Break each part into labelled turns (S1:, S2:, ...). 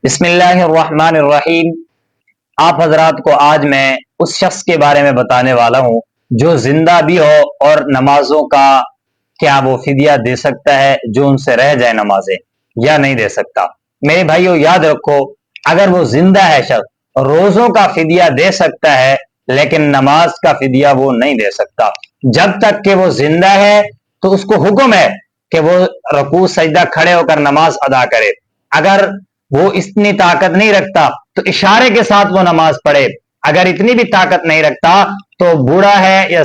S1: بسم اللہ الرحمن الرحیم۔ آپ حضرات کو آج میں اس شخص کے بارے میں بتانے والا ہوں جو زندہ بھی ہو اور نمازوں کا کیا وہ فدیہ دے سکتا ہے جو ان سے رہ جائے نمازیں، یا نہیں دے سکتا۔ میرے بھائیو یاد رکھو، اگر وہ زندہ ہے شخص روزوں کا فدیہ دے سکتا ہے لیکن نماز کا فدیہ وہ نہیں دے سکتا۔ جب تک کہ وہ زندہ ہے تو اس کو حکم ہے کہ وہ رکوع سجدہ کھڑے ہو کر نماز ادا کرے۔ اگر وہ اتنی طاقت نہیں رکھتا تو اشارے کے ساتھ وہ نماز پڑھے۔ اگر اتنی بھی طاقت نہیں رکھتا تو بوڑھا ہے یا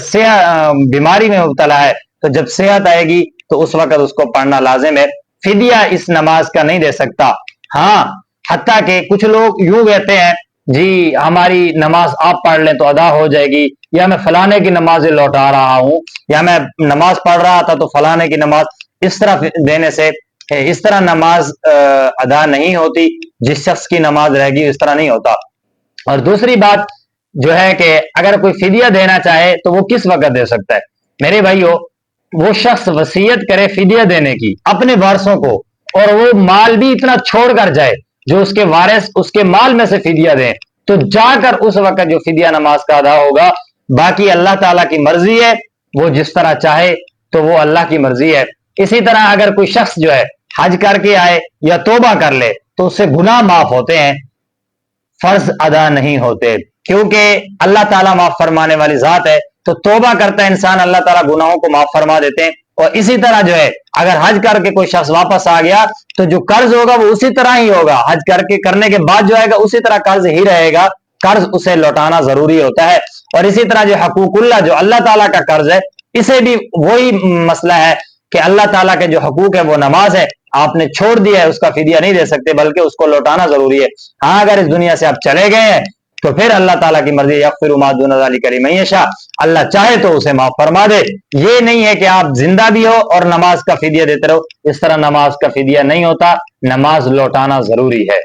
S1: بیماری میں مبتلا ہے تو جب صحت آئے گی تو اس وقت اس کو پڑھنا لازم ہے۔ فدیہ اس نماز کا نہیں دے سکتا۔ ہاں، حتیٰ کہ کچھ لوگ یوں کہتے ہیں جی ہماری نماز آپ پڑھ لیں تو ادا ہو جائے گی، یا میں فلانے کی نمازیں لوٹا رہا ہوں، یا میں نماز پڑھ رہا تھا تو فلانے کی نماز۔ اس طرح دینے سے اس طرح نماز ادا نہیں ہوتی۔ جس شخص کی نماز رہ گی اس طرح نہیں ہوتا۔ اور دوسری بات جو ہے کہ اگر کوئی فدیہ دینا چاہے تو وہ کس وقت دے سکتا ہے؟ میرے بھائیو، وہ شخص وصیت کرے فدیہ دینے کی اپنے وارثوں کو، اور وہ مال بھی اتنا چھوڑ کر جائے جو اس کے وارث اس کے مال میں سے فدیہ دیں، تو جا کر اس وقت جو فدیہ نماز کا ادا ہوگا۔ باقی اللہ تعالیٰ کی مرضی ہے، وہ جس طرح چاہے تو وہ اللہ کی مرضی ہے۔ اسی طرح اگر کوئی شخص جو ہے حج کر کے آئے یا توبہ کر لے تو اس سے گناہ معاف ہوتے ہیں، فرض ادا نہیں ہوتے، کیونکہ اللہ تعالیٰ معاف فرمانے والی ذات ہے۔ تو توبہ کرتا ہے انسان، اللہ تعالیٰ گناہوں کو معاف فرما دیتے ہیں۔ اور اسی طرح جو ہے اگر حج کر کے کوئی شخص واپس آ گیا تو جو قرض ہوگا وہ اسی طرح ہی ہوگا، حج کرنے کے بعد جو آئے گا اسی طرح قرض ہی رہے گا، قرض اسے لوٹانا ضروری ہوتا ہے۔ اور اسی طرح جو حقوق اللہ، جو اللہ تعالیٰ کا قرض ہے، اسے بھی وہی مسئلہ ہے کہ اللہ تعالیٰ کے جو حقوق ہے وہ نماز ہے، آپ نے چھوڑ دیا ہے، اس کا فدیہ نہیں دے سکتے بلکہ اس کو لوٹانا ضروری ہے۔ ہاں، اگر اس دنیا سے آپ چلے گئے ہیں تو پھر اللہ تعالیٰ کی مرضی، یغفر ما دون ذلک لمن یشاء، اللہ چاہے تو اسے معاف فرما دے۔ یہ نہیں ہے کہ آپ زندہ بھی ہو اور نماز کا فدیہ دیتے رہو، اس طرح نماز کا فدیہ نہیں ہوتا، نماز لوٹانا ضروری ہے۔